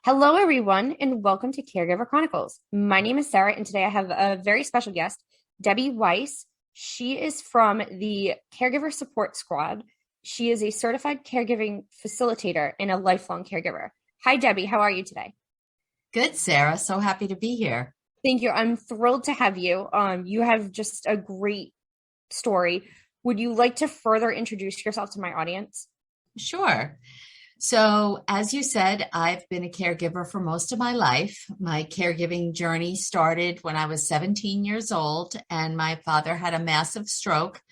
Hello, everyone, and welcome to Caregiver Chronicles. My name is Sarah, and today I have a very special guest, Debbie Weiss. She is from the Caregiver Support Squad. She is a certified caregiving facilitator and a lifelong caregiver. Hi, Debbie. How are you today? Good, Sarah. So happy to be here. Thank you. I'm thrilled to have you. You have just a great story. Would you like to further introduce yourself to my audience? Sure. So, as you said, I've been a caregiver for most of my life. My caregiving journey started when I was 17 years old, and my father had a massive stroke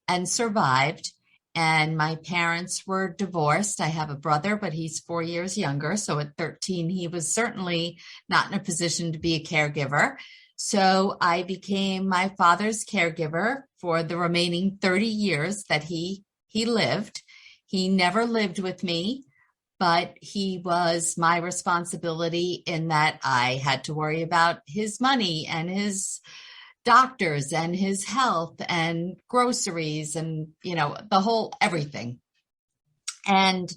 and survived. And my parents were divorced. I have a brother, but he's 4 years younger. So at 13, he was certainly not in a position to be a caregiver. So I became my father's caregiver for the remaining 30 years that he lived. He never lived with me, but he was my responsibility in that I had to worry about his money and his doctors and his health and groceries and, the whole everything. And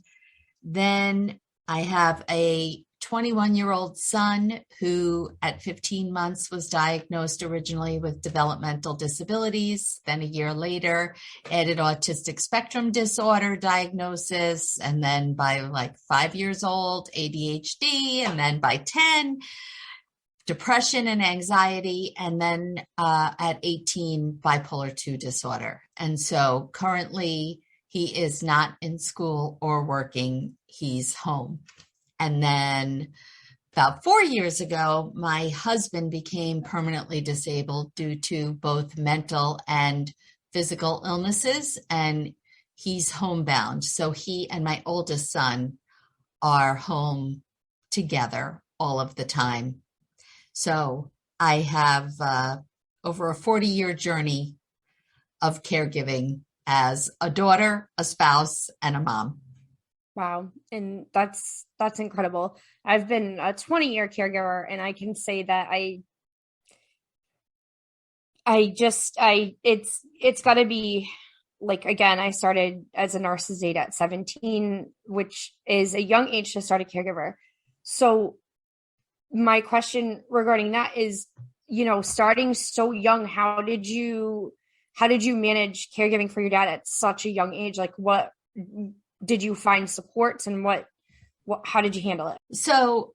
then I have a 21-year-old son who at 15 months was diagnosed originally with developmental disabilities. Then a year later, added autistic spectrum disorder diagnosis. And then by like 5 years old, ADHD. And then by 10, depression and anxiety, and then at 18, bipolar 2 disorder. And so currently he is not in school or working, he's home. And then about 4 years ago, my husband became permanently disabled due to both mental and physical illnesses, and he's homebound. So he and my oldest son are home together all of the time. So I have over a 40-year journey of caregiving as a daughter, a spouse, and a mom. Wow. And that's incredible. I've been a 20-year caregiver, and I can say that it's got to be like, again, I started as a nurse's aide at 17, which is a young age to start a caregiver. So my question regarding that is, starting so young, how did you manage caregiving for your dad at such a young age? Like, what did you find supports, and how did you handle it? So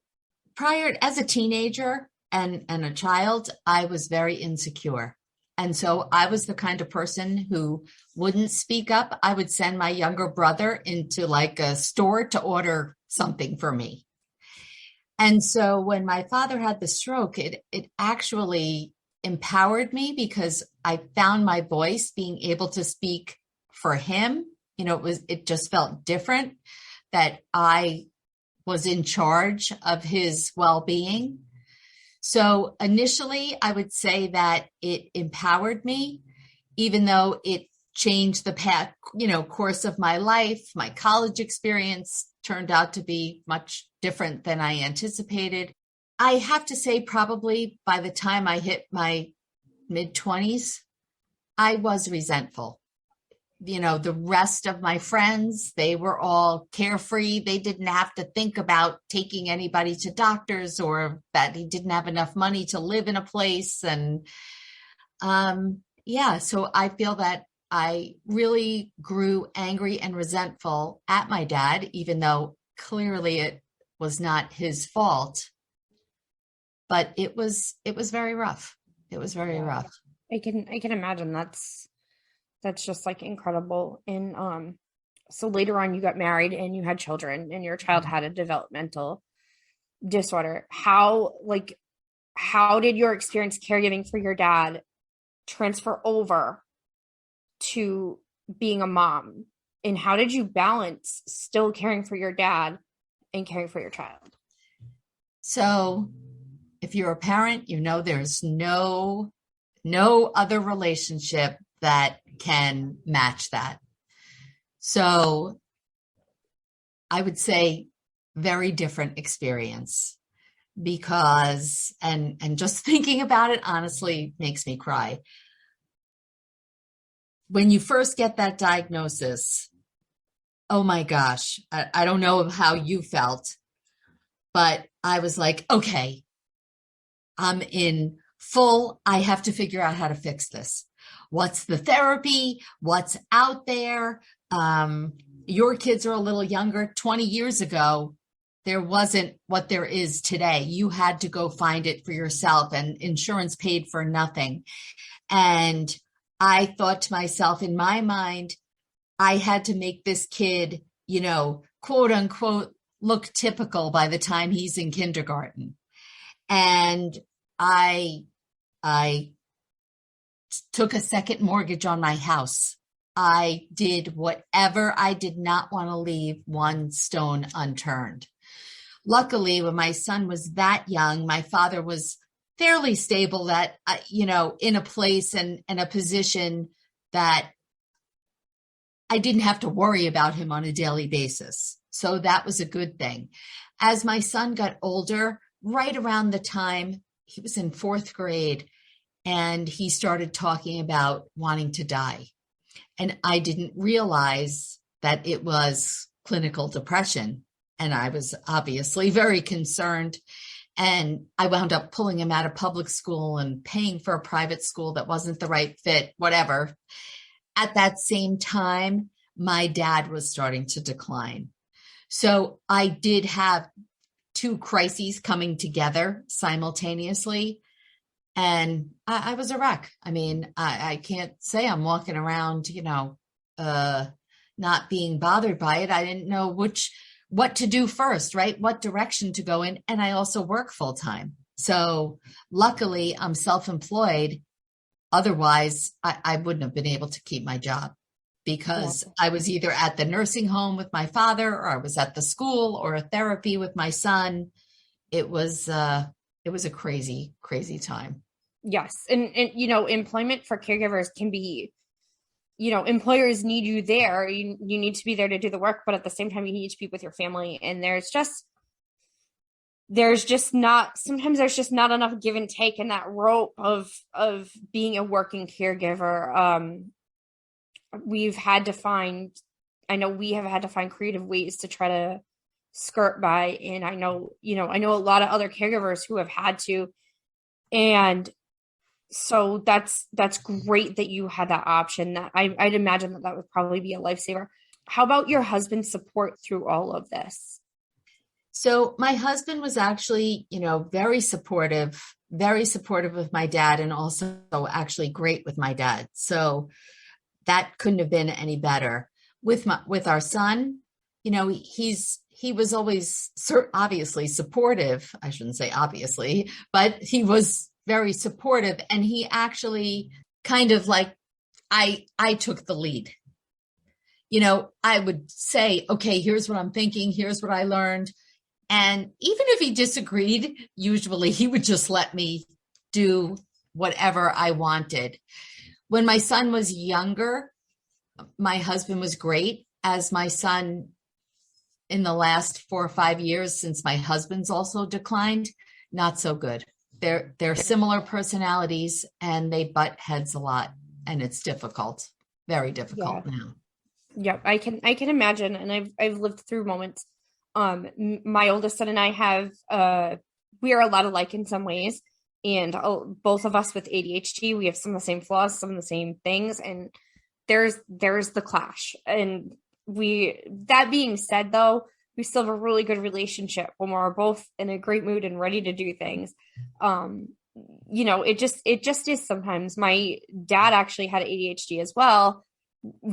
prior, as a teenager and a child, I was very insecure. And so I was the kind of person who wouldn't speak up. I would send my younger brother into like a store to order something for me. And so when my father had the stroke, it actually empowered me because I found my voice being able to speak for him. It just felt different that I was in charge of his well-being. So initially, I would say that it empowered me, even though it changed the path, course of my life. My college experience turned out to be much different than I anticipated. I have to say, probably by the time I hit my mid-20s, I was resentful. The rest of my friends, they were all carefree. They didn't have to think about taking anybody to doctors or that he didn't have enough money to live in a place. And so I feel that I really grew angry and resentful at my dad, even though clearly it was not his fault. But it was very rough. It was very Yeah. rough. I can imagine that's just like incredible. And so later on you got married and you had children, and your child had a developmental disorder. How did your experience caregiving for your dad transfer over to being a mom? And how did you balance still caring for your dad and caring for your child? So if you're a parent, there's no other relationship that can match that. So I would say very different experience because, and just thinking about it honestly makes me cry. When you first get that diagnosis, oh my gosh, I don't know how you felt, But I was like, okay, I'm in full. I have to figure out how to fix this. What's the therapy? What's out there? Your kids are a little younger. 20 years ago, there wasn't what there is today. You had to go find it for yourself, and insurance paid for nothing. And I thought to myself, in my mind, I had to make this kid, quote unquote, look typical by the time he's in kindergarten. And I I took a second mortgage on my house. I did whatever. I did not want to leave one stone unturned. Luckily, when my son was that young, my father was fairly stable, that, in a place and a position that I didn't have to worry about him on a daily basis. So that was a good thing. As my son got older, right around the time he was in fourth grade, and he started talking about wanting to die. And I didn't realize that it was clinical depression. And I was obviously very concerned. And I wound up pulling him out of public school and paying for a private school that wasn't the right fit, whatever. At that same time, my dad was starting to decline. So I did have two crises coming together simultaneously. And I was a wreck. I mean, I can't say I'm walking around, not being bothered by it. I didn't know what to do first, right? What direction to go in. And I also work full time. So luckily I'm self-employed. Otherwise, I wouldn't have been able to keep my job, because I was either at the nursing home with my father, or I was at the school or a therapy with my son. It was a crazy, crazy time. Yes. And employment for caregivers can be, employers need you there. You need to be there to do the work, but at the same time, you need to be with your family. And sometimes there's just not enough give and take in that rope of being a working caregiver. We have had to find creative ways to try to skirt by. And I know a lot of other caregivers who have had to. And so that's great that you had that option. That I'd imagine that would probably be a lifesaver. How about your husband's support through all of this? So my husband was actually, very supportive of my dad, and also actually great with my dad. So that couldn't have been any better. With our son, he was always obviously supportive. I shouldn't say obviously, but he was very supportive, and he actually kind of like, I took the lead. I would say, okay, here's what I'm thinking. Here's what I learned. And even if he disagreed, usually he would just let me do whatever I wanted. When my son was younger, my husband was great. As my son, in the last 4 or 5 years, since my husband's also declined, not so good. They're similar personalities, and they butt heads a lot, and it's difficult, very difficult now. Yeah, I can imagine, and I've lived through moments. My oldest son and I have we are a lot alike in some ways, and both of us with ADHD, we have some of the same flaws, some of the same things, and there's the clash. And that being said, though, we still have a really good relationship when we're both in a great mood and ready to do things. It just is sometimes. My dad actually had ADHD as well.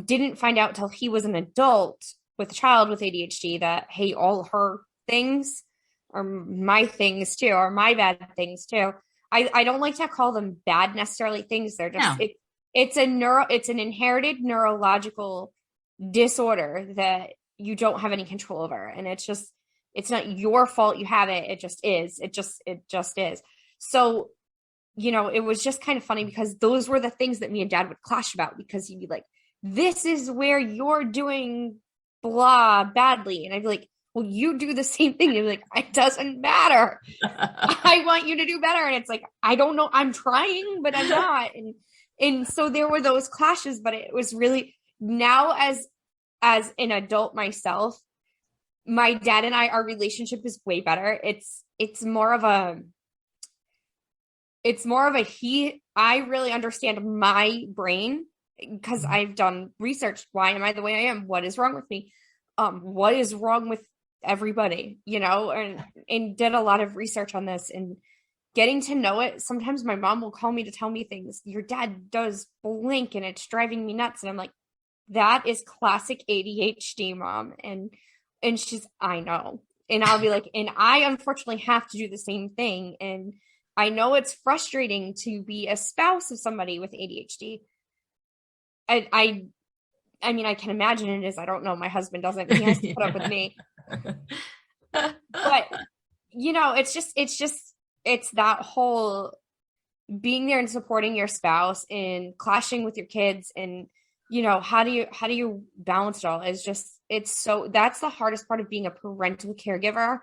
Didn't find out till he was an adult with a child with ADHD that, hey, all her things are my things too, or my bad things too. I don't like to call them bad necessarily things. They're just, no. It's an inherited neurological disorder that you don't have any control over. And it's not your fault you have it. It just is. It just is. So, it was just kind of funny, because those were the things that me and dad would clash about, because he'd be like, this is where you're doing blah badly. And I'd be like, well, you do the same thing. You're like, it doesn't matter. I want you to do better. And it's like, I don't know. I'm trying, but I'm not. And so there were those clashes, but it was really, now as an adult myself, my dad and our relationship is way better. It's more of a I really understand my brain because I've done research. Why am I the way I am? What is wrong with me? What is wrong with everybody, and did a lot of research on this and getting to know it. Sometimes my mom will call me to tell me things. Your dad does blink and it's driving me nuts. And I'm like, that is classic ADHD, mom. And she's, I know. And I'll be like, and I unfortunately have to do the same thing. And I know it's frustrating to be a spouse of somebody with ADHD. I mean, I can imagine it is. I don't know. My husband doesn't. He has to put up with me. But it's that whole being there and supporting your spouse and clashing with your kids, and how do you balance it all? That's the hardest part of being a parental caregiver.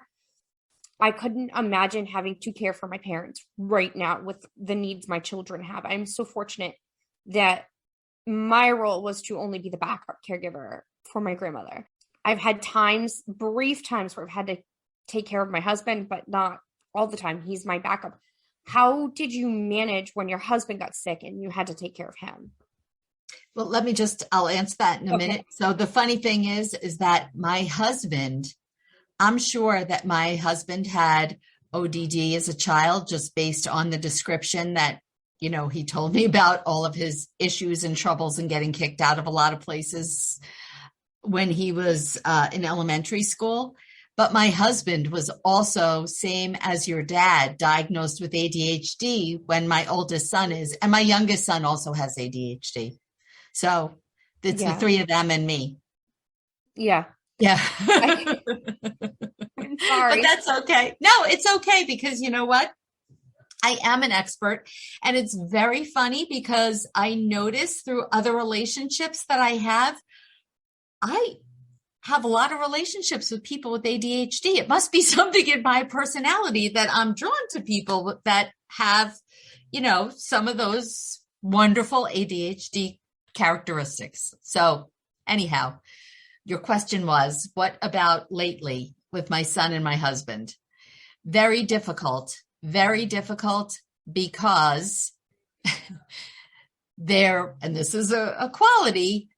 I couldn't imagine having to care for my parents right now with the needs my children have. I'm so fortunate that my role was to only be the backup caregiver for my grandmother. I've had brief times where I've had to take care of my husband, but not all the time. He's my backup. How did you manage when your husband got sick and you had to take care of him? Well, I'll answer that in a minute. So the funny thing is that my husband, I'm sure that my husband had ODD as a child, just based on the description that, he told me about all of his issues and troubles and getting kicked out of a lot of places when he was in elementary school. But my husband was also, same as your dad, diagnosed with ADHD when my oldest son is, and my youngest son also has ADHD. So it's the three of them and me. Yeah. Yeah. I'm sorry. But that's okay. No, it's okay, because you know what? I am an expert, and it's very funny because I notice through other relationships that I have a lot of relationships with people with ADHD. It must be something in my personality that I'm drawn to people that have, some of those wonderful ADHD characteristics. So anyhow, your question was, what about lately with my son and my husband? Very difficult because and this is a quality,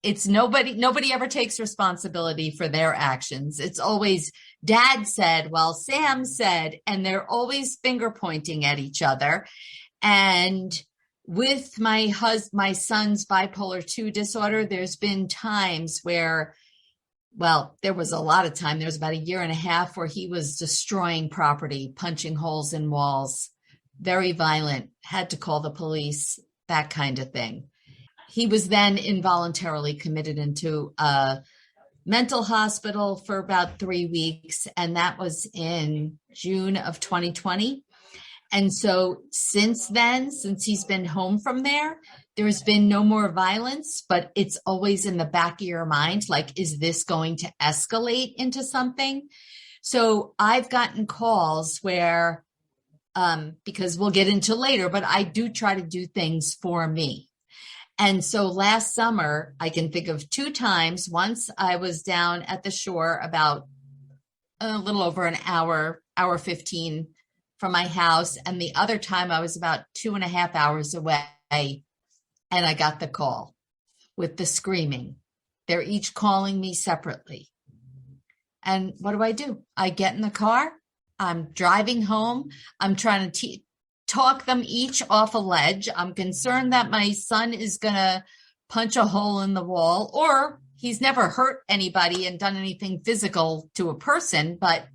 it's nobody ever takes responsibility for their actions. It's always dad said, well, Sam said, and they're always finger pointing at each other. And with my son's bipolar 2 disorder, there's been times where, well, there was a lot of time. There was about a year and a half where he was destroying property, punching holes in walls, very violent, had to call the police, that kind of thing. He was then involuntarily committed into a mental hospital for about 3 weeks, and that was in June of 2020. And so since then, since he's been home from there, there's been no more violence, but it's always in the back of your mind, like, is this going to escalate into something? So I've gotten calls where, because we'll get into later, but I do try to do things for me. And so last summer, I can think of 2 times. Once I was down at the shore about a little over an hour 15 from my house. And the other time I was about 2.5 hours away, and I got the call with the screaming. They're each calling me separately. And what do? I get in the car. I'm driving home. I'm trying to talk them each off a ledge. I'm concerned that my son is going to punch a hole in the wall, or he's never hurt anybody and done anything physical to a person, but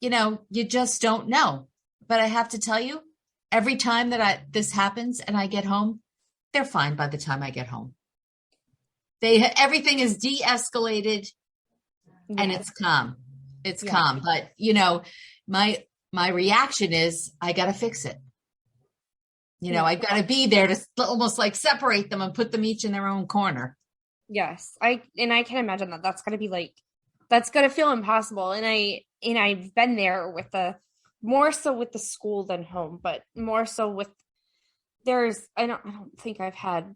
you just don't know. But I have to tell you, every time that this happens and I get home, they're fine by the time I get home. Everything is de-escalated, and it's calm. It's calm. But my reaction is, I got to fix it. I've got to be there to almost like separate them and put them each in their own corner. Yes. I can imagine that. That's going to feel impossible. And I've been there more so with the school than home, but more so with I don't think I've had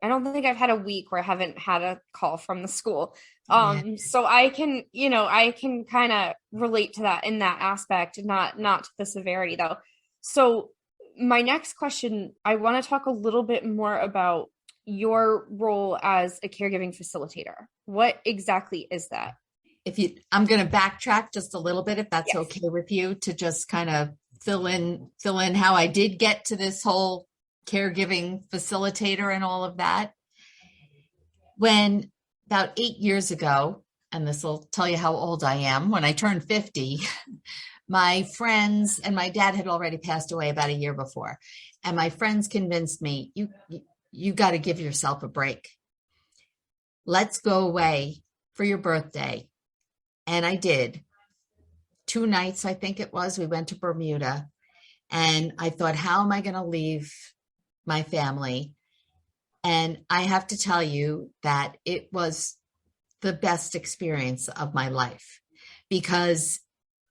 I don't think I've had a week where I haven't had a call from the school. Yeah. So I can, I can kind of relate to that in that aspect, not to the severity though. So my next question, I want to talk a little bit more about your role as a caregiving facilitator. What exactly is that? I'm going to backtrack just a little bit, if that's Yes. okay with you, to just kind of fill in how I did get to this whole caregiving facilitator and all of that. When about 8 years ago, and this will tell you how old I am, when I turned 50, my friends and my dad had already passed away about a year before. And my friends convinced me, you got to give yourself a break. Let's go away for your birthday. And I did. 2 nights, I think it was, we went to Bermuda. And I thought, how am I going to leave my family? And I have to tell you that it was the best experience of my life, because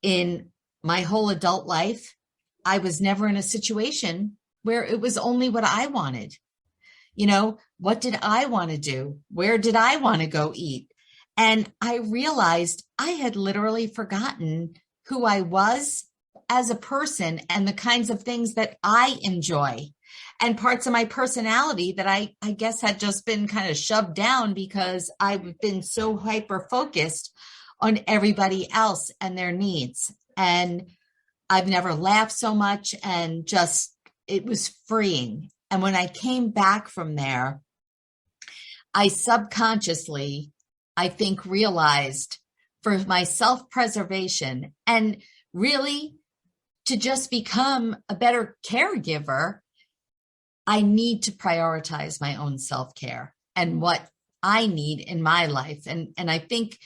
in my whole adult life, I was never in a situation where it was only what I wanted. What did I want to do? Where did I want to go eat? And I realized I had literally forgotten who I was as a person and the kinds of things that I enjoy, and parts of my personality that I guess had just been kind of shoved down because I've been so hyper focused on everybody else and their needs. And I've never laughed so much, and just, it was freeing. And when I came back from there, I subconsciously, I think, realized, for my self-preservation and really to just become a better caregiver, I need to prioritize my own self-care and what I need in my life. And I think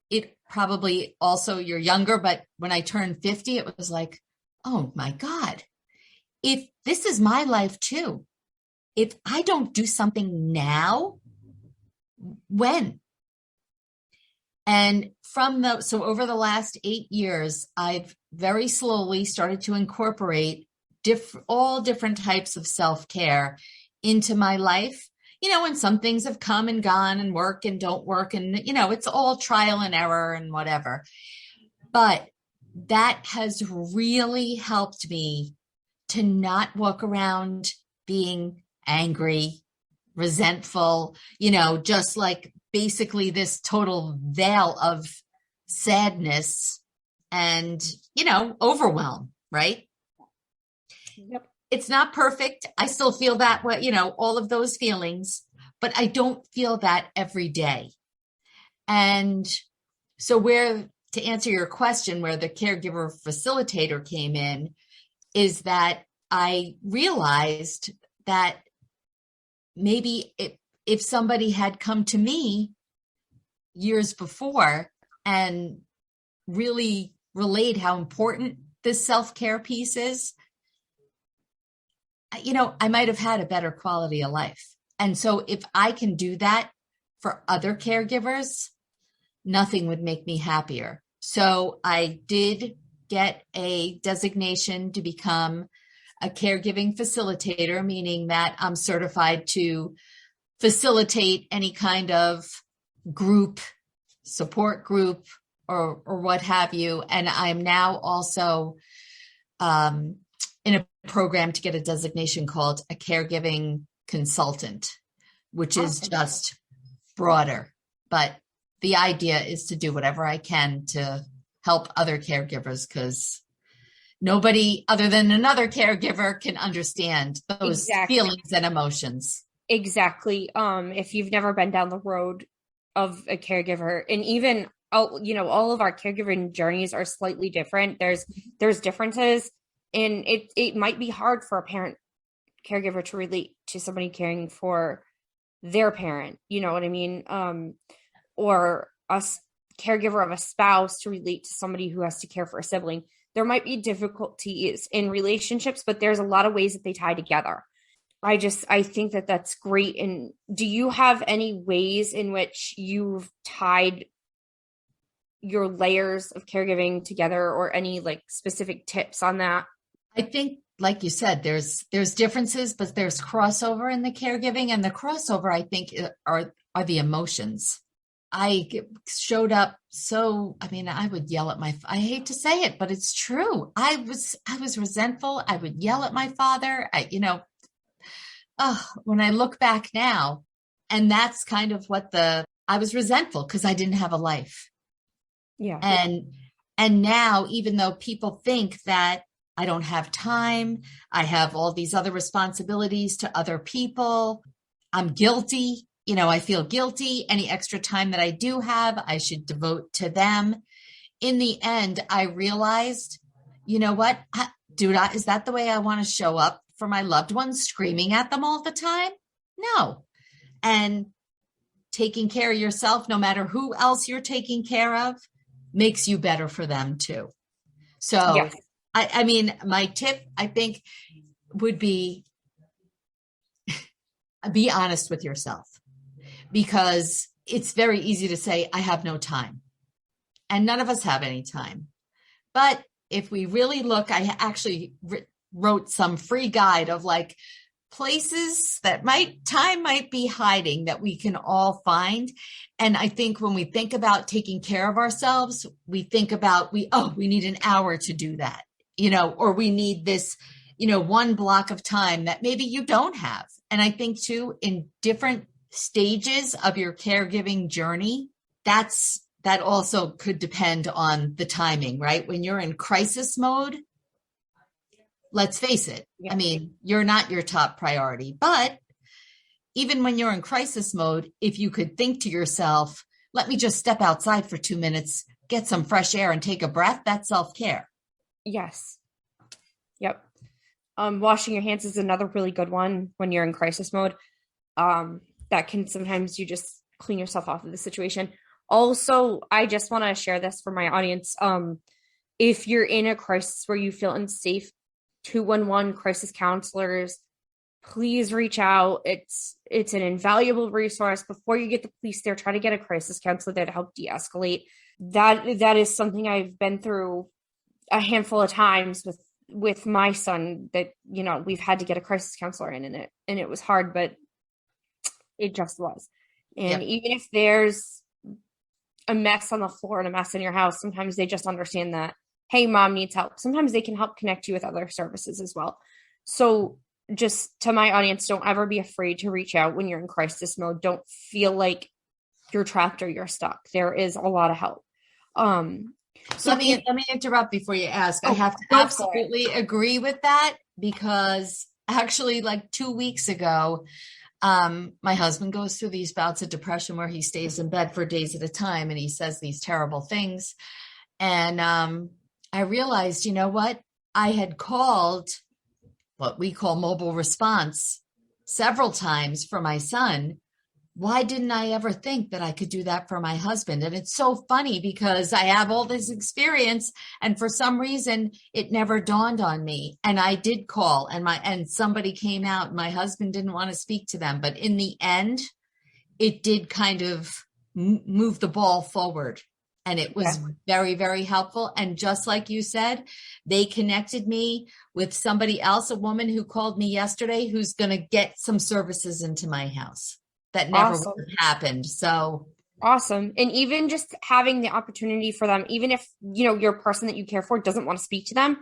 it probably also, you're younger, but when I turned 50, it was like, oh my God, if this is my life too, if I don't do something now, when? And so over the last 8 years, I've very slowly started to incorporate all different types of self-care into my life. And some things have come and gone and work and don't work. And, it's all trial and error and whatever. But that has really helped me to not walk around being angry, resentful, just like basically this total veil of sadness and, overwhelm, right? Yep. It's not perfect. I still feel that way, all of those feelings, but I don't feel that every day. And so to answer your question, where the caregiver facilitator came in, is that I realized that maybe if somebody had come to me years before and really relayed how important this self-care piece is, I might have had a better quality of life. And so if I can do that for other caregivers, nothing would make me happier. So I did get a designation to become a caregiving facilitator, meaning that I'm certified to facilitate any kind of group, support group, or what have you. And I'm now also in a program to get a designation called a caregiving consultant, which is just broader. But the idea is to do whatever I can to help other caregivers, because nobody other than another caregiver can understand those feelings and emotions. Exactly. If you've never been down the road of a caregiver, and even all of our caregiving journeys are slightly different. There's differences, and it might be hard for a parent caregiver to relate to somebody caring for their parent. You know what I mean? Or a caregiver of a spouse to relate to somebody who has to care for a sibling. There might be difficulties in relationships, but there's a lot of ways that they tie together. I think that that's great. And do you have any ways in which you've tied your layers of caregiving together, or any like specific tips on that? I think like you said, there's differences, but there's crossover in the caregiving, and the crossover, I think, are the emotions. Showed up so, I mean, I would yell at I hate to say it, but it's true. I was resentful. I would yell at my father. When I look back now, and that's kind of I was resentful because I didn't have a life. Yeah. And now, even though people think that I don't have time, I have all these other responsibilities to other people, I'm guilty. I feel guilty. Any extra time that I do have, I should devote to them. In the end, I realized, you know what, dude, is that the way I want to show up for my loved ones, screaming at them all the time? No. And taking care of yourself, no matter who else you're taking care of, makes you better for them too. So, Yes. I mean, my tip, I think, would be honest with yourself, because it's very easy to say, I have no time. And none of us have any time. But if we really look, I actually wrote some free guide of like places that time might be hiding that we can all find. And I think when we think about taking care of ourselves, we think about, we need an hour to do that, or we need this, one block of time that maybe you don't have. And I think too, in different stages of your caregiving journey, that also could depend on the timing, right? When you're in crisis mode, let's face it. Yeah. I mean, you're not your top priority, but even when you're in crisis mode, if you could think to yourself, let me just step outside for 2 minutes, get some fresh air and take a breath, that's self-care. Yes. Yep. Washing your hands is another really good one when you're in crisis mode. That can sometimes you just clean yourself off of the situation. Also, I just want to share this for my audience. If you're in a crisis where you feel unsafe, 211 crisis counselors, please reach out. It's an invaluable resource. Before you get the police there, try to get a crisis counselor there to help de-escalate. That is something I've been through a handful of times with my son, that we've had to get a crisis counselor in, and it was hard, but it just was. And even if there's a mess on the floor and a mess in your house, sometimes they just understand that, hey, mom needs help. Sometimes they can help connect you with other services as well. So just to my audience, don't ever be afraid to reach out when you're in crisis mode. Don't feel like you're trapped or you're stuck. There is a lot of help. So let me interrupt before you ask. I have to absolutely agree with that, because actually, like 2 weeks ago, my husband goes through these bouts of depression where he stays in bed for days at a time, and he says these terrible things. And I realized, you know what? I had called what we call mobile response several times for my son. Why didn't I ever think that I could do that for my husband? And it's so funny because I have all this experience, and for some reason it never dawned on me. And I did call, and somebody came out, and my husband didn't want to speak to them. But in the end, it did kind of move the ball forward. And it was very, very helpful. And just like you said, they connected me with somebody else, a woman who called me yesterday, who's going to get some services into my house. That never would have happened. So awesome. And even just having the opportunity for them, even if, your person that you care for doesn't want to speak to them,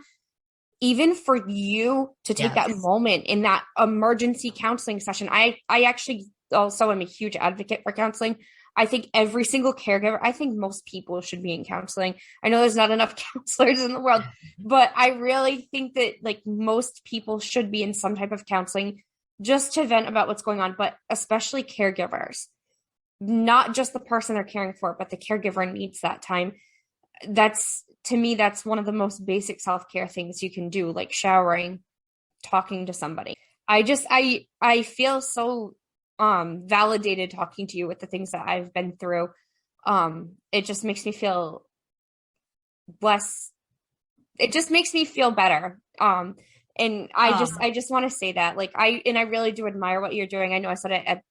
even for you to take that moment in that emergency counseling session. I actually also am a huge advocate for counseling. I think every single caregiver, I think most people should be in counseling. I know there's not enough counselors in the world, but I really think that like most people should be in some type of counseling, just to vent about what's going on, but especially caregivers, not just the person they're caring for, but the caregiver needs that time. To me, that's one of the most basic self-care things you can do, like showering, talking to somebody. I feel so validated talking to you with the things that I've been through. It just makes me feel less, it just makes me feel better. And I just want to say that, like, I really do admire what you're doing. I know I said it at,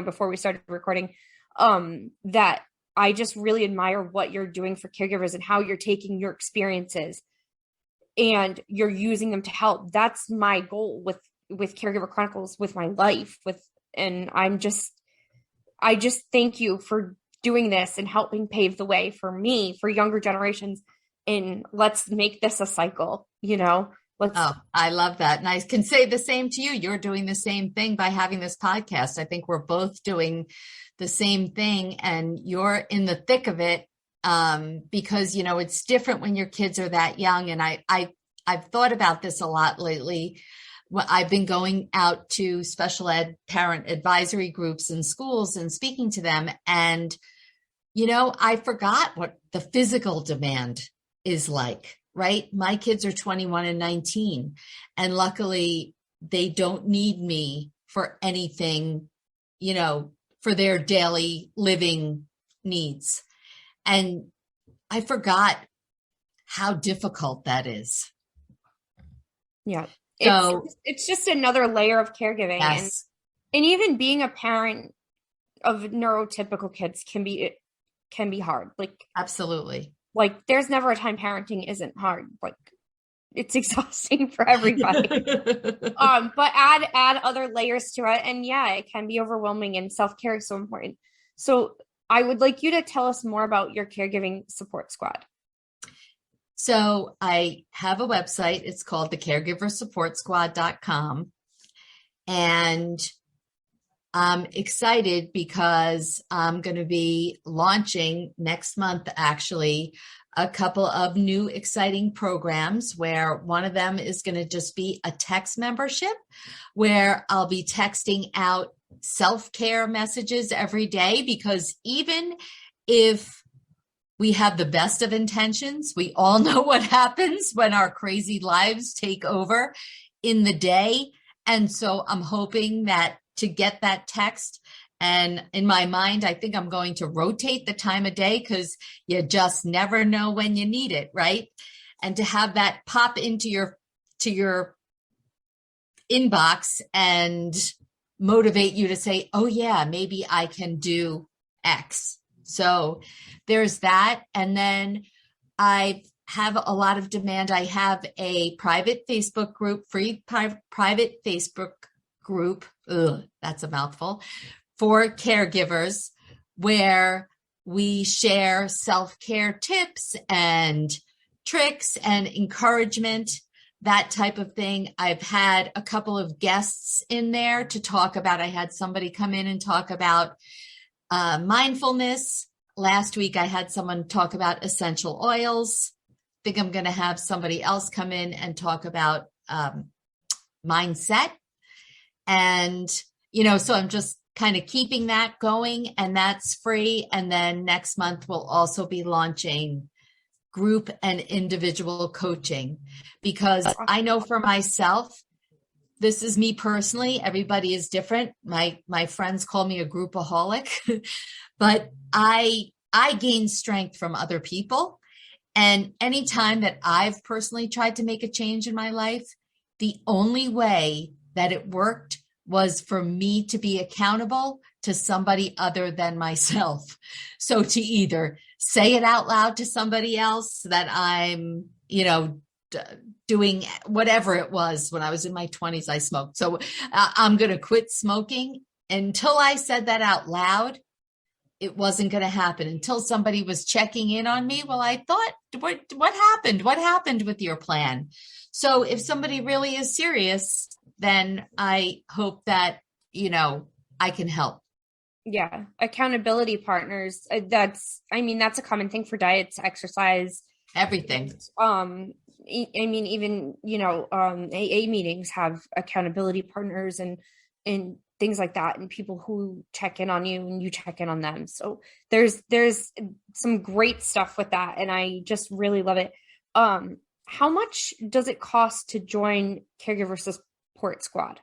before we started recording, that I just really admire what you're doing for caregivers and how you're taking your experiences and you're using them to help. That's my goal with Caregiver Chronicles, with my life, and I just thank you for doing this and helping pave the way for me, for younger generations. And let's make this a cycle, Oh, I love that. And I can say the same to you. You're doing the same thing by having this podcast. I think we're both doing the same thing, and you're in the thick of it, because, it's different when your kids are that young. And I've thought about this a lot lately. Well, I've been going out to special ed parent advisory groups in schools and speaking to them. And, I forgot what the physical demand is like, right? My kids are 21 and 19, and luckily they don't need me for anything, for their daily living needs. And I forgot how difficult that is. Yeah. So it's just another layer of caregiving. yes. And even being a parent of neurotypical kids can be hard. Absolutely. There's never a time parenting isn't hard. It's exhausting for everybody. But add other layers to it, and yeah, it can be overwhelming, and self-care is so important. So I would like you to tell us more about your caregiving support squad. So I have a website. It's called the caregiversupportsquad.com. And I'm excited because I'm going to be launching next month, actually, a couple of new exciting programs, where one of them is going to just be a text membership, where I'll be texting out self-care messages every day, because even if we have the best of intentions, we all know what happens when our crazy lives take over in the day. And so I'm hoping that to get that text, and in my mind, I think I'm going to rotate the time of day, because you just never know when you need it, right? And to have that pop into your inbox and motivate you to say, oh yeah, maybe I can do X. So there's that. And then I have a lot of demand. I have a private Facebook group, free private Facebook group. That's a mouthful, for caregivers, where we share self-care tips and tricks and encouragement, that type of thing. I've had a couple of guests in there to talk about. I had somebody come in and talk about mindfulness. Last week, I had someone talk about essential oils. I think I'm going to have somebody else come in and talk about mindset. And, so I'm just kind of keeping that going, and that's free. And then next month, we'll also be launching group and individual coaching, because I know for myself, this is me personally. Everybody is different. My friends call me a groupaholic, but I gain strength from other people. And anytime that I've personally tried to make a change in my life, the only way that it worked was for me to be accountable to somebody other than myself. So to either say it out loud to somebody else that I'm, doing whatever it was. When I was in my 20s, I smoked. So I'm going to quit smoking. Until I said that out loud, it wasn't going to happen. Until somebody was checking in on me. Well, I thought, what happened? What happened with your plan? So if somebody really is serious, then I hope that, I can help. Yeah. Accountability partners. That's a common thing for diets, exercise, everything. Even, AA meetings have accountability partners and things like that, and people who check in on you and you check in on them. So there's some great stuff with that. And I just really love it. How much does it cost to join Caregiver Support Squad?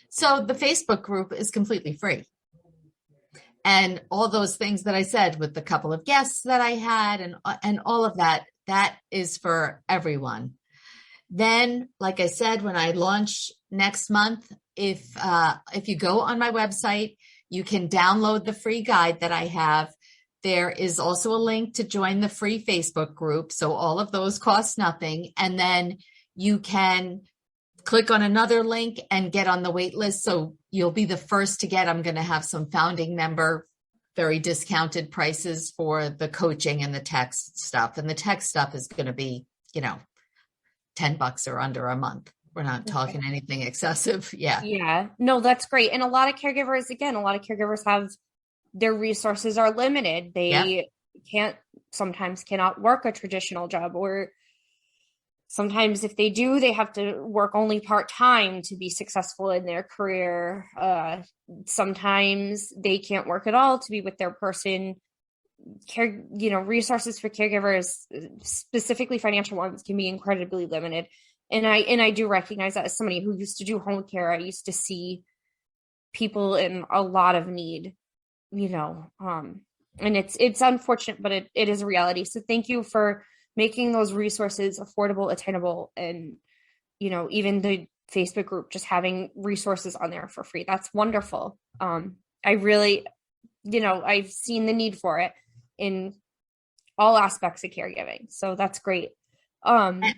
So the Facebook group is completely free. And all those things that I said with the couple of guests that I had and all of that is for everyone. Then, like I said, when I launch next month, if you go on my website, you can download the free guide that I have. There is also a link to join the free Facebook group. So all of those cost nothing. And then you can click on another link and get on the wait list. So you'll be the first to get, I'm going to have some founding member, very discounted prices for the coaching and the text stuff. And the text stuff is going to be, $10 or under a month. We're not talking anything excessive. Yeah. Yeah. No, that's great. And a lot of caregivers have their resources are limited. They sometimes cannot work a traditional job, or sometimes if they do, they have to work only part-time to be successful in their career. Sometimes they can't work at all to be with their person. Resources for caregivers, specifically financial ones, can be incredibly limited. And I do recognize that as somebody who used to do home care. I used to see people in a lot of need, and it's unfortunate, but it is a reality. So thank you for making those resources affordable, attainable, and, even the Facebook group, just having resources on there for free. That's wonderful. I really, I've seen the need for it in all aspects of caregiving. So that's great. And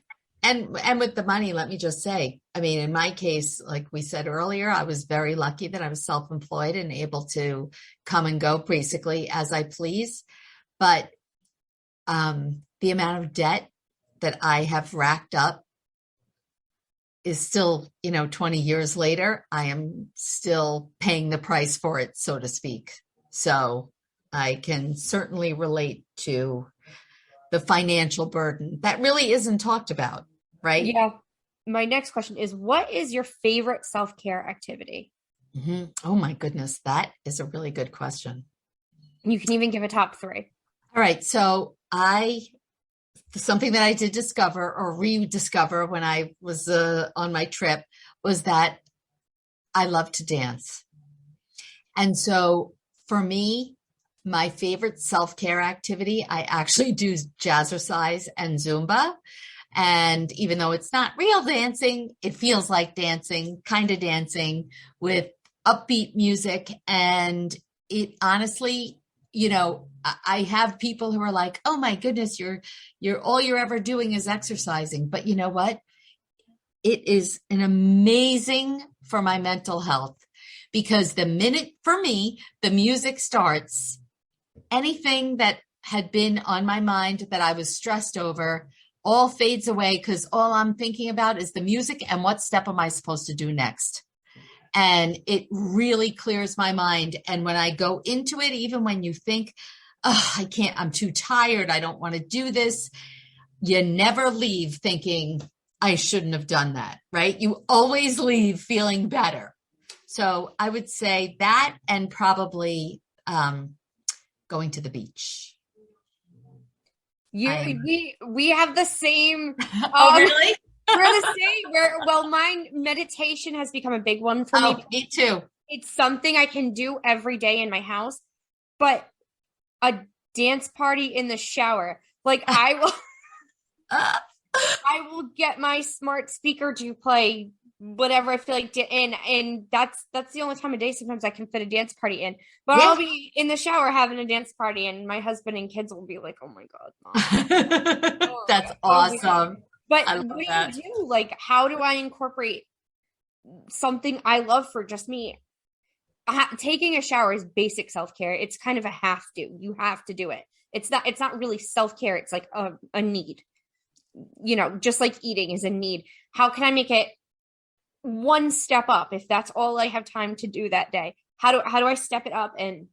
with the money, let me just say, I mean, in my case, like we said earlier, I was very lucky that I was self-employed and able to come and go basically as I please. But the amount of debt that I have racked up is still, 20 years later, I am still paying the price for it, so to speak. So I can certainly relate to the financial burden that really isn't talked about, right? Yeah. My next question is, what is your favorite self-care activity? Mm-hmm. Oh my goodness, that is a really good question. You can even give a top 3. All right. So something that I did discover or rediscover when I was on my trip was that I love to dance. And so for me, my favorite self-care activity, I actually do jazzercise and Zumba. And even though it's not real dancing, it feels like dancing, kind of dancing with upbeat music. And it honestly, I have people who are like, oh my goodness, you're all you're ever doing is exercising. But you know what? It is an amazing for my mental health, because the minute for me, the music starts, anything that had been on my mind that I was stressed over all fades away, because all I'm thinking about is the music and what step am I supposed to do next. And it really clears my mind. And when I go into it, even when you think, oh, I can't, I'm too tired, I don't want to do this, you never leave thinking, I shouldn't have done that, right? You always leave feeling better. So I would say that, and probably going to the beach. We have the same. Oh, really? We're the same. Mine, meditation has become a big one for me. Me too. It's something I can do every day in my house, but a dance party in the shower, like I will get my smart speaker to play whatever I feel like, and that's the only time of day sometimes I can fit a dance party in. But I'll be in the shower having a dance party, and my husband and kids will be like, "Oh my God, Mom." That's awesome. But what do you do? Like, how do I incorporate something I love for just me? Taking a shower is basic self-care. It's kind of a have to. You have to do it. It's not really self-care. It's like a need. Just like eating is a need. How can I make it one step up if that's all I have time to do that day? How do I step it up and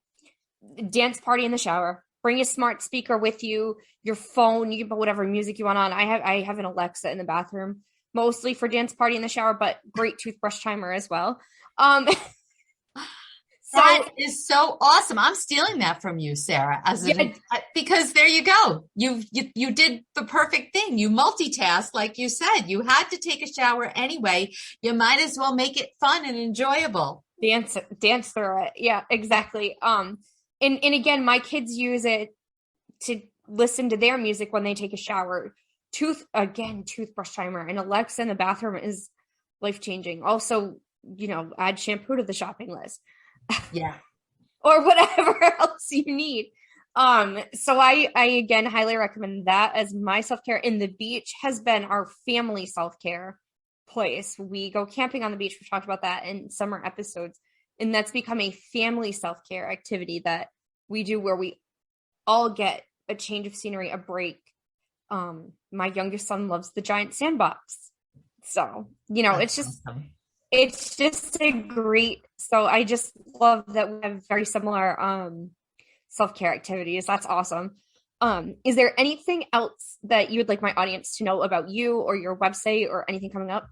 dance party in the shower? Bring a smart speaker with you, your phone, you can put whatever music you want on. I have an Alexa in the bathroom, mostly for dance party in the shower, but great toothbrush timer as well. That is so awesome. I'm stealing that from you, Sarah, because there you go. You did the perfect thing. You multitask, like you said. You had to take a shower anyway. You might as well make it fun and enjoyable. Dance through it. Yeah, exactly. And again, my kids use it to listen to their music when they take a shower. Toothbrush timer and Alexa in the bathroom is life-changing. Also, add shampoo to the shopping list. Yeah. Or whatever else you need. So I again highly recommend that as my self-care. And the beach has been our family self-care place. We go camping on the beach. We've talked about that in summer episodes. And that's become a family self-care activity that we do where we all get a change of scenery, a break. My youngest son loves the giant sandbox. So, That's awesome. it's just a great, so I just love that we have very similar self-care activities. That's awesome. Is there anything else that you would like my audience to know about you or your website or anything coming up?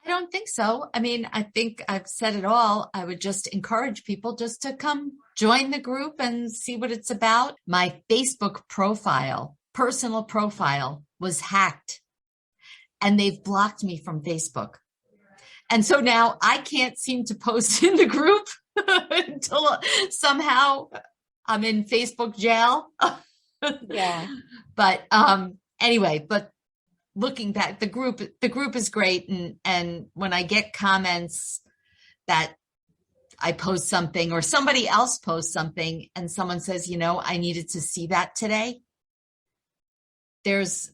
I don't think so. I mean, I think I've said it all. I would just encourage people just to come join the group and see what it's about. My Facebook profile, personal profile, was hacked and they've blocked me from Facebook. And so now I can't seem to post in the group until somehow I'm in Facebook jail. Yeah. But anyway, but looking back, the group is great. And when I get comments that I post something or somebody else posts something and someone says, I needed to see that today, there's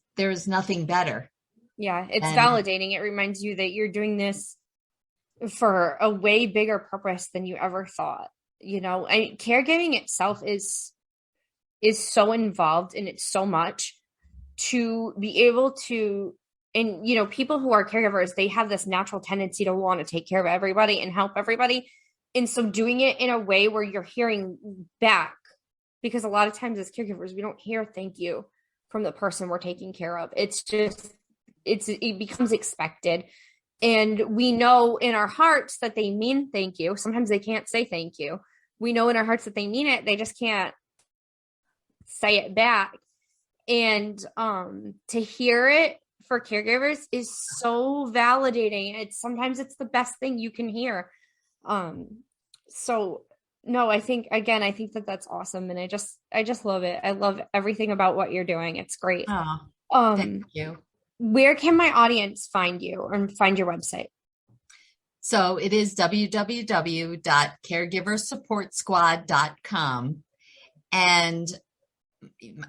nothing better. Yeah, it's And validating. It reminds you that you're doing this for a way bigger purpose than you ever thought. Caregiving itself is so involved and it's so much to be able to, and people who are caregivers, they have this natural tendency to want to take care of everybody and help everybody. And so doing it in a way where you're hearing back, because a lot of times as caregivers, we don't hear thank you from the person we're taking care of. It's just, it becomes expected. And we know in our hearts that they mean thank you. Sometimes they can't say thank you. We know in our hearts that they mean it. They just can't say it back. And to hear it for caregivers is so validating. Sometimes it's the best thing you can hear. So no, I think that that's awesome. And I just love it. I love everything about what you're doing. It's great. oh, thank you. Where can my audience find you or find your website? So it is www.caregiversupportsquad.com. And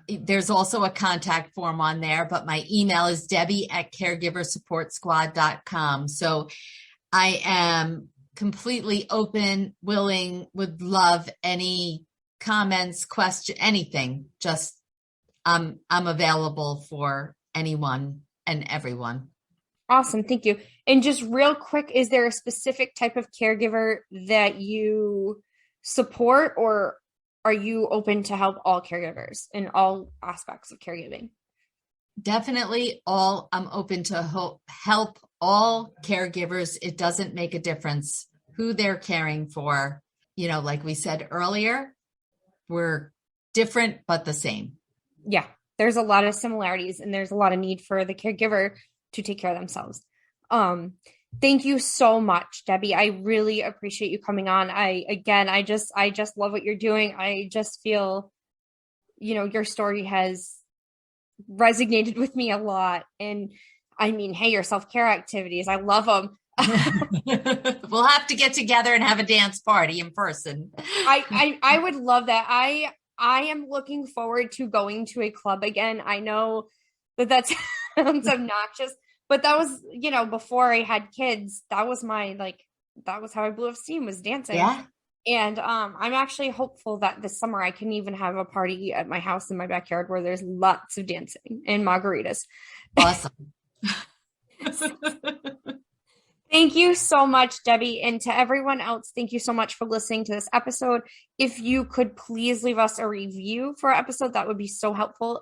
there's also a contact form on there, but my email is debbie@caregiversupportsquad.com. So I am completely open, willing, would love any comments, question, anything. Just I'm available for anyone and everyone. Awesome. Thank you. And just real quick, is there a specific type of caregiver that you support, or are you open to help all caregivers in all aspects of caregiving? Definitely I'm open to help all caregivers. It doesn't make a difference who they're caring for. Like we said earlier, we're different, but the same. Yeah, there's a lot of similarities and there's a lot of need for the caregiver to take care of themselves. Thank you so much, Debbie. I really appreciate you coming on. I just love what you're doing. I just feel, your story has resonated with me a lot. And I mean, hey, your self-care activities, I love them. We'll have to get together and have a dance party in person. I would love that. I am looking forward to going to a club again. I know that sounds obnoxious, but that was, before I had kids, that was that was how I blew off steam, was dancing. Yeah. And I'm actually hopeful that this summer I can even have a party at my house in my backyard where there's lots of dancing and margaritas. Awesome. Thank you so much, Debbie. And to everyone else, thank you so much for listening to this episode. If you could please leave us a review for our episode, that would be so helpful.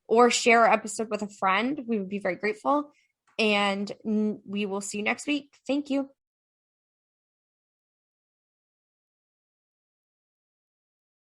Or share our episode with a friend, we would be very grateful. And we will see you next week. Thank you.